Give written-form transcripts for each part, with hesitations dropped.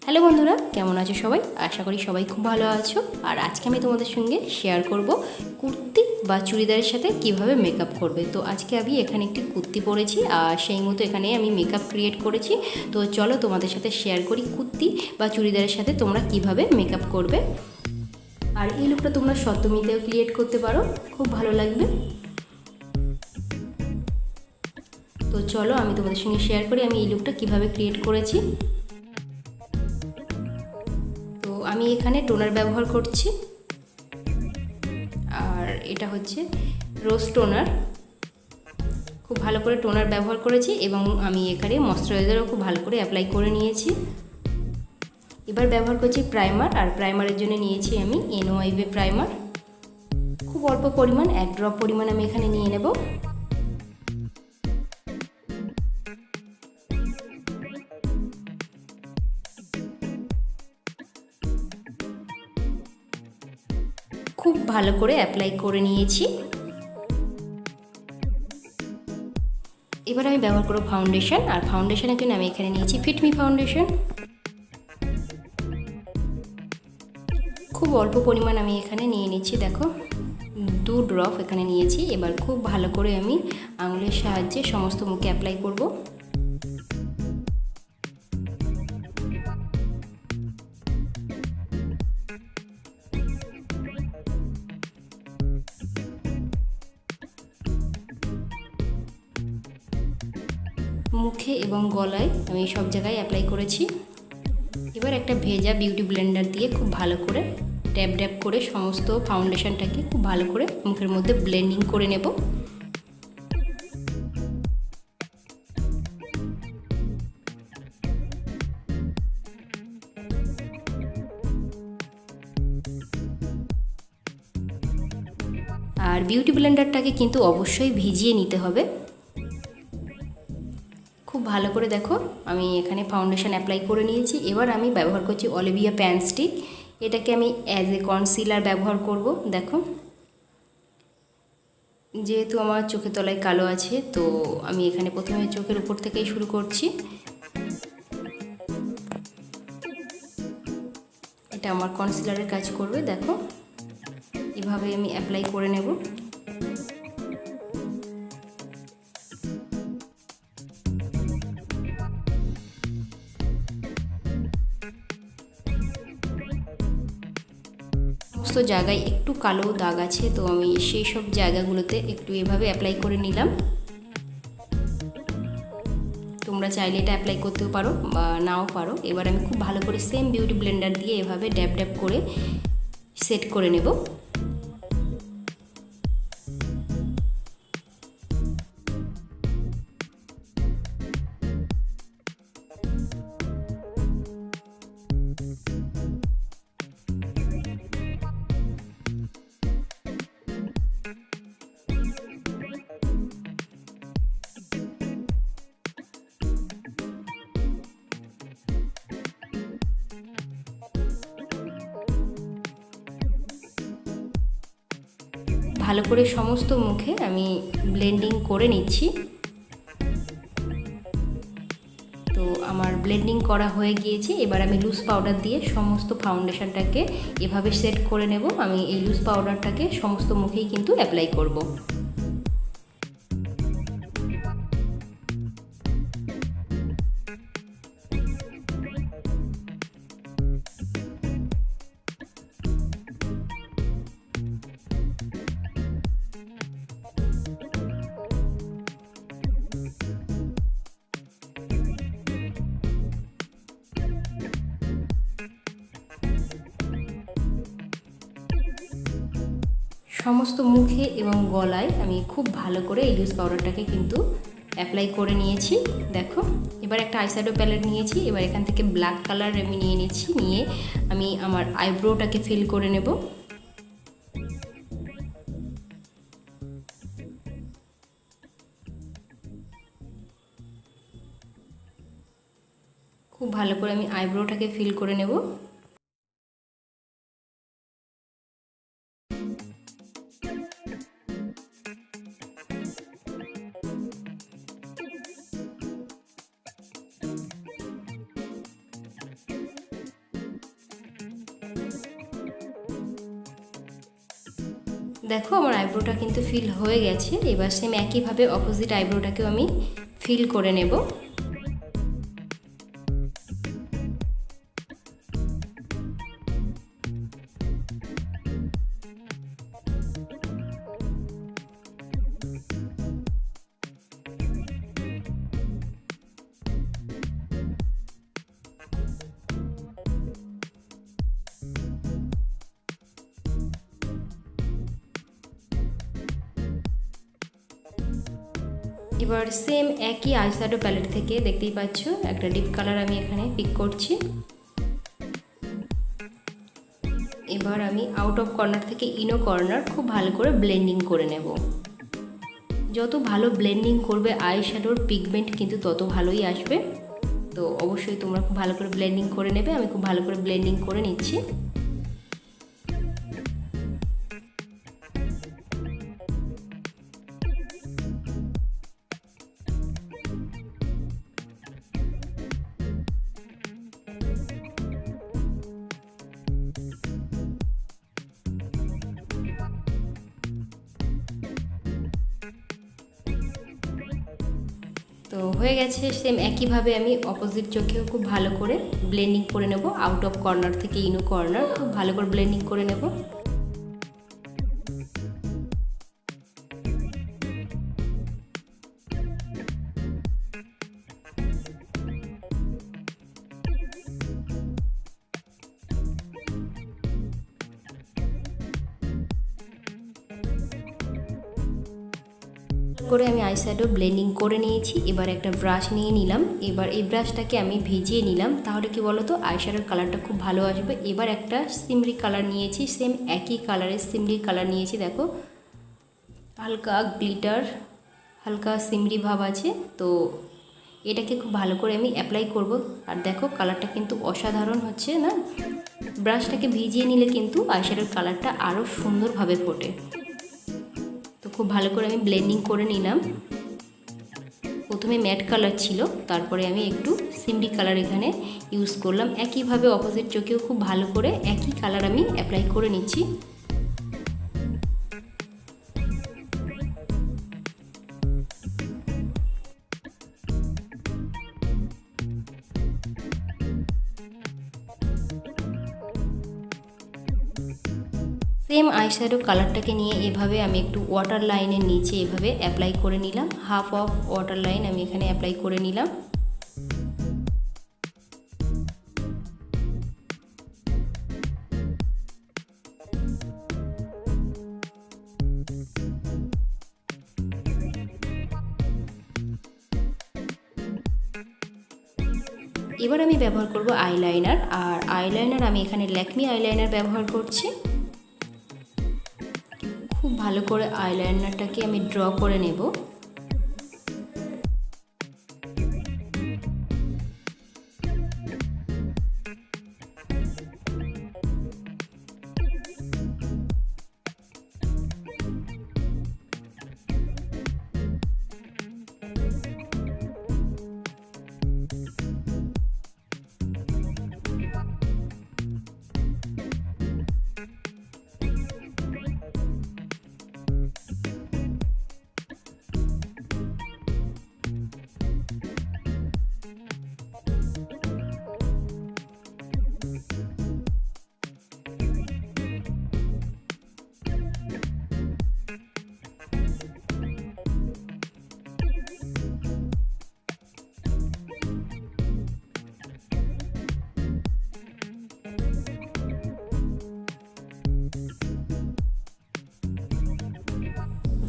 Hello বন্ধুরা, কেমন আছো সবাই? আশা করি সবাই খুব ভালো আছো। আর আজকে আমি তোমাদের সঙ্গে শেয়ার করব কুর্তি বা চুড়িদারের সাথে কিভাবে মেকআপ করবে। তো আজকে আমি এখানে একটি কুর্তি পরেছি আর সেই মতো এখানে আমি মেকআপ ক্রিয়েট করেছি। তো চলো তোমাদের সাথে শেয়ার করি কুর্তি বা চুড়িদারের সাথে তোমরা কিভাবে মেকআপ করবে। আর এই লুকটা তোমরা সপ্তমীতেও ক্রিয়েট করতে পারো, খুব ভালো লাগবে। তো চলো আমি তোমাদের সঙ্গে শেয়ার করি আমি এই লুকটা কিভাবে ক্রিয়েট করেছি। আমি এখানে টোনার ব্যবহার করছি, আর এটা হচ্ছে রোজ টোনার। খুব ভালো করে টোনার ব্যবহার করেছি এবং আমি এখানে ময়শ্চারাইজারও খুব ভালো করে অ্যাপ্লাই করে নিয়েছি। এবার ব্যবহার করছি প্রাইমার, আর প্রাইমারের জন্য নিয়েছি আমি NYV প্রাইমার। খুব অল্প পরিমাণ, 1 ড্রপ পরিমাণ আমি এখানে নিয়ে নেব। খুব ভালো করে অ্যাপ্লাই করে নিয়েছি। এবার আমি ব্যবহার করব ফাউন্ডেশন, আর ফাউন্ডেশনের জন্য আমি এখানে নিয়েছি ফিটমি ফাউন্ডেশন। খুব অল্প পরিমাণ আমি এখানে নিয়ে নিচ্ছি, দেখো 2 ড্রপ এখানে নিয়েছি। এবার খুব ভালো করে আমি আঙুলের সাহায্যে সমস্ত মুখে অ্যাপ্লাই করব। মুখে এবং গলায় আমি সব জায়গায় অ্যাপ্লাই করেছি। এবার একটা ভেজা বিউটি ব্লেন্ডার দিয়ে খুব ভালো করে ড্যাব ড্যাব করে সমস্ত ফাউন্ডেশনটাকে খুব ভালো করে মুখের মধ্যে ব্লেন্ডিং করে নেব। আর বিউটি ব্লেন্ডারটাকে কিন্তু অবশ্যই ভিজিয়ে নিতে হবে। খুব ভালো করে দেখো আমি এখানে ফাউন্ডেশন অ্যাপ্লাই করে নিয়েছি। এবার আমি ব্যবহার করছি অলিভিয়া প্যান স্টিক। এটাকে আমি অ্যাজ এ কনসিলার ব্যবহার করব। দেখো, যেহেতু আমার চোখের তলায় কালো আছে, তো আমি এখানে প্রথমে চোখের উপর থেকেই শুরু করছি। এটা আমার কনসিলারের কাজ করবে। দেখো, এভাবে আমি অ্যাপ্লাই করে নেব। সমস্ত জায়গায় একটু কালো দাগ আছে, তো আমি সেই সব জায়গাগুলোতে একটু এভাবে অ্যাপ্লাই করে নিলাম। তোমরা চাইলে এটা অ্যাপ্লাই করতেও পারো বা নাও পারো। এবার আমি খুব ভালো করে সেম বিউটি ব্লেন্ডার দিয়ে এভাবে ড্যাব ড্যাব করে সেট করে নেব। ভালো করে সমস্ত মুখে আমি ব্লেন্ডিং করে নিচ্ছি। তো আমার ব্লেন্ডিং করা হয়ে গিয়েছে। এবার আমি লুজ পাউডার দিয়ে সমস্ত ফাউন্ডেশনটাকে এভাবে সেট করে নেব। আমি এই লুজ পাউডারটাকে সমস্ত মুখেই কিন্তু অ্যাপ্লাই করব। সমস্ত মুখে এবং গলায় আমি খুব ভালো করে এই লুজ পাউডারটাকে কিন্তু অ্যাপ্লাই করে নিয়েছি। দেখো, এবার একটা আইশ্যাডো প্যালেট নিয়েছি। এবার এখান থেকে ব্ল্যাক কালার আমি নিয়ে নিচ্ছি। নিয়ে আমি আমার আইব্রোটাকে ফিল করে নেব। খুব ভালো করে আমি আইব্রোটাকে ফিল করে নেব। দেখো আমার আইব্রোটা কিন্তু ফিল হয়ে গেছে। এবার সেম একইভাবে অপোজিট আইব্রোটাকেও আমি ফিল করে নেব। এবার সেম একই আইশ্যাডো প্যালেট থেকে দেখতেই পাচ্ছ একটা ডিপ কালার আমি এখানে পিক করছি। এবার আমি আউট অফ কর্নার থেকে ইনো কর্নার খুব ভালো করে ব্লেন্ডিং করে নেব। যত ভালো ব্লেন্ডিং করবে আইশ্যাডোর পিগমেন্ট কিন্তু তত ভালোই আসবে। তো অবশ্যই তোমরা খুব ভালো করে ব্লেন্ডিং করে নেবে। আমি খুব ভালো করে ব্লেন্ডিং করে নিচ্ছি। তো হয়ে গেছে। সেম একইভাবে আমি অপোজিট চোখেও খুব ভালো করে ব্লেন্ডিং করে নেব। আউট অফ কর্নার থেকে ইনো কর্নার খুব ভালো করে ব্লেন্ডিং করে নেব। করে আমি আইশ্যাডো ব্লেন্ডিং করে নিয়েছি। এবার একটা ব্রাশ নিয়ে নিলাম। এবার এই ব্রাশটাকে আমি ভিজিয়ে নিলাম, তাহলে কি বলো তো আইশ্যাডোর কালারটা খুব ভালো আসবে। এবার একটা সিমরি কালার নিয়েছি, সেম একই কালারের সিমরি কালার নিয়েছি। দেখো হালকা গ্লিটার, হালকা সিমরি ভাব আছে। তো এটাকে খুব ভালো করে আমি অ্যাপ্লাই করব। আর দেখো কালারটা কিন্তু অসাধারণ হচ্ছে না। ব্রাশটাকে ভিজিয়ে নিলে কিন্তু আইশ্যাডোর কালারটা আরও সুন্দরভাবে ফোটে। তো খুব ভালো করে আমি ব্লেন্ডিং করে নিলাম। প্রথমে ম্যাট কালার ছিল, তারপরে আমি একটু সিমরি কালার এখানে ইউজ করলাম। একইভাবে অপোজিট চোখেও খুব ভালো করে একই কালার আমি অ্যাপ্লাই করে নিচ্ছি। সেম আইশ্যাডো কালারটাকে নিয়ে এভাবে আমি একটু ওয়াটার লাইনের নিচে এভাবে অ্যাপ্লাই করে নিলাম। হাফ অফ ওয়াটার লাইন আমি এখানে অ্যাপ্লাই করে নিলাম। এবার আমি ব্যবহার করব আইলাইনার। আর আইলাইনার আমি এখানে ল্যাকমি আইলাইনার ব্যবহার করছি। খুব ভালো করে আইলাইনারটাকে আমি ড্র করে নেব।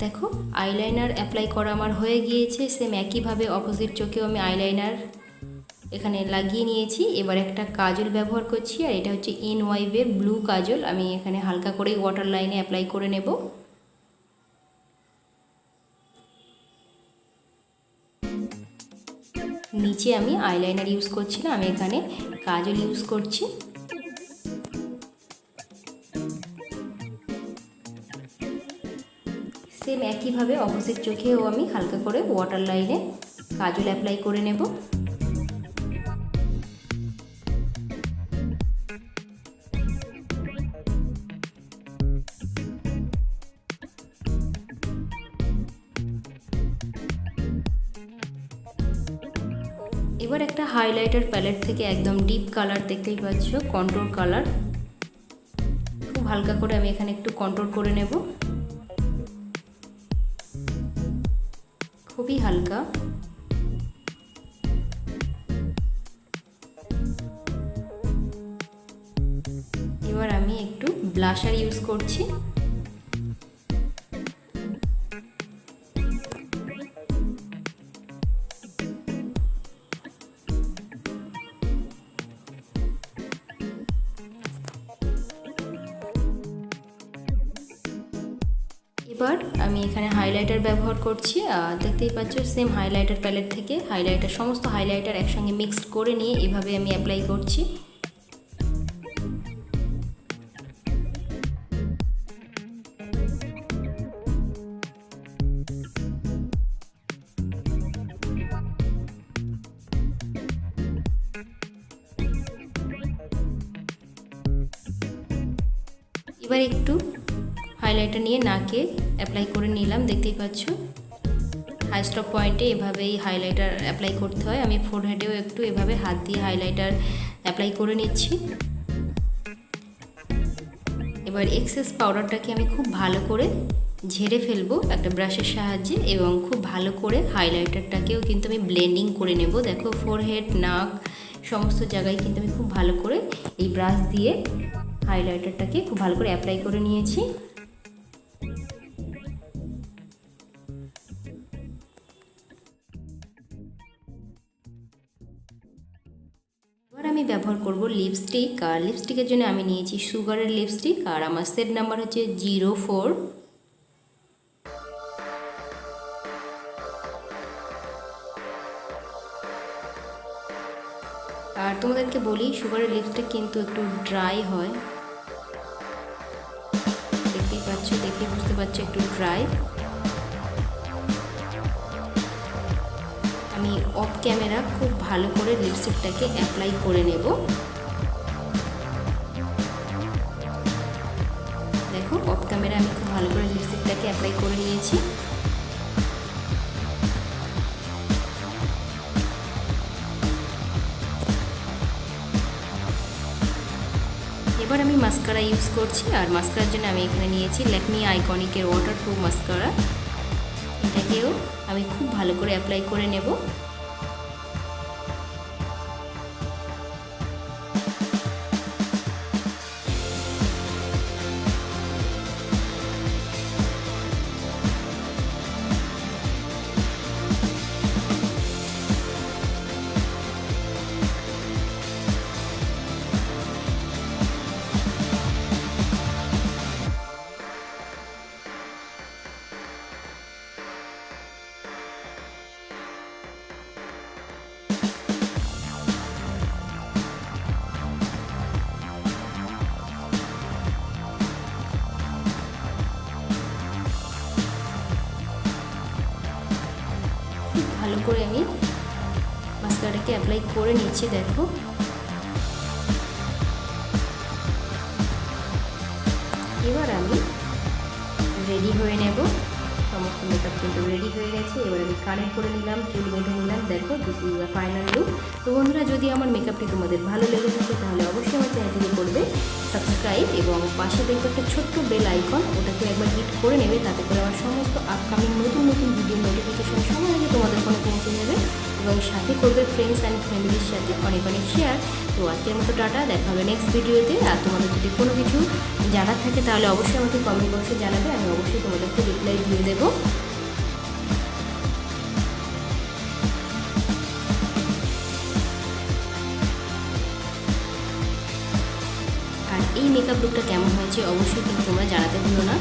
দেখো আইলাইনার অ্যাপ্লাই করা আমার হয়ে গিয়েছে। সেম একইভাবে অপোজিট চোখেও আমি আইলাইনার এখানে লাগিয়ে নিয়েছি। এবার একটা কাজল ব্যবহার করছি, আর এটা হচ্ছে এনওয়াইভের ব্লু কাজল। আমি এখানে হালকা করে ওয়াটার লাইনে অ্যাপ্লাই করে নেব। নিচে আমি আইলাইনার ইউজ করছি না, আমি এখানে কাজল ইউজ করছি। সেম একইভাবে অপোজিট চোখেও আমি হালকা করে ওয়াটার লাইনে কাজল অ্যাপ্লাই করে নেব। এবার একটা হাইলাইটার প্যালেট থেকে একদম ডিপ কালার, দেখতেই পাচ্ছ কন্ট্রোল কালার, খুব হালকা করে আমি এখানে একটু কন্ট্রোল করে নেব, খুবই হালকা। এবার আমি একটু ব্লাশার ইউজ করছি। এবার আমি এখানে হাইলাইটার ব্যবহার করছি, দেখতেই পাচ্ছ সেম হাইলাইটার প্যালেট থেকে সমস্ত হাইলাইটার একসঙ্গে মিক্সড করে নিয়ে এভাবে আমি অ্যাপ্লাই করছি। এবার একটু হাইলাইটার নিয়ে নাকে অ্যাপ্লাই করে নিলাম, দেখতেই পাচ্ছ হাই স্টপ পয়েন্টে এভাবেই হাইলাইটার অ্যাপ্লাই করতে হয়। আমি ফোরহেডেও একটু এভাবে হাত দিয়ে হাইলাইটার অ্যাপ্লাই করে নিচ্ছি। এবার এক্সেস পাউডারটাকে আমি খুব ভালো করে ঝেড়ে ফেলবো একটা ব্রাশের সাহায্যে, এবং খুব ভালো করে হাইলাইটারটাকেও কিন্তু আমি ব্লেন্ডিং করে নেব। দেখো ফোরহেড, নাক সমস্ত জায়গায় কিন্তু আমি খুব ভালো করে এই ব্রাশ দিয়ে হাইলাইটারটাকে খুব ভালো করে অ্যাপ্লাই করে নিয়েছি। এবার আমি ব্যবহার করব লিপস্টিক, আর লিপস্টিকের জন্য আমি নিয়েছি সুগারের লিপস্টিক, আর আমার সেট নাম্বার হচ্ছে 04। আর তোমাদেরকে বলি সুগারের লিপস্টিক কিন্তু একটু ড্রাই হয়, দেখতেই পাচ্ছ, দেখে বুঝতে পারছো একটু ড্রাই। আমি অফ ক্যামেরা খুব ভালো করে লিপস্টিকটাকে অ্যাপ্লাই করে নেব। দেখো অফ ক্যামেরা আমি খুব ভালো করে লিপস্টিকটাকে অ্যাপ্লাই করে নিয়েছি। এবার আমি মাস্কারা ইউজ করছি, আর মাস্কারার জন্য আমি এখানে নিয়েছি ল্যাকমি আইকনিকের ওয়াটারপ্রুফ মাস্কারা। এটাকেও আমি খুব ভালো করে অ্যাপ্লাই করে নেব। ভালো করে আমি মাস্কারাটাকে অ্যাপ্লাই করে নিচ্ছি। দেখো এবার আমি রেডি হয়ে নেব, সমস্ত মেকআপ কিন্তু রেডি হয়ে গেছে। এবার আমি কানেক্ট করে নিলাম, চুল বেঁধে নিলাম। দেখো this is the final look. তো বন্ধুরা, যদি আমার মেকআপটি তোমাদের ভালো লেগে থাকে তাহলে অবশ্যই আমার চ্যানেলটিকে করবে সাবস্ক্রাইব, এবং পাশে দেখবে একটা ছোট্ট বেল আইকন, ওটাকে একবার হিট করে নেবে, তাতে করে আমার সমস্ত আপকামিং নতুন নতুন ভিডিও নোটিফিকেশন সময় আগে তোমাদের ফোনে পৌঁছে যাবে, এবং সাথে করবে ফ্রেন্ডস অ্যান্ড ফ্যামিলির সাথে অনেক অনেক শেয়ার। তো আজকের মতো টাটা, দেখা হবে নেক্সট ভিডিওতে। আর তোমাদের যদি কোনো কিছু জানার থাকে তাহলে অবশ্যই আমাকে কমেন্ট বক্সে জানাবে, আমি অবশ্যই তোমাদেরকে রিপ্লাই দিয়ে দেবো। আর এই মেকআপ লুকটা কেমন হয়েছে অবশ্যই কিন্তু তোমরা জানাতে ভুলো না।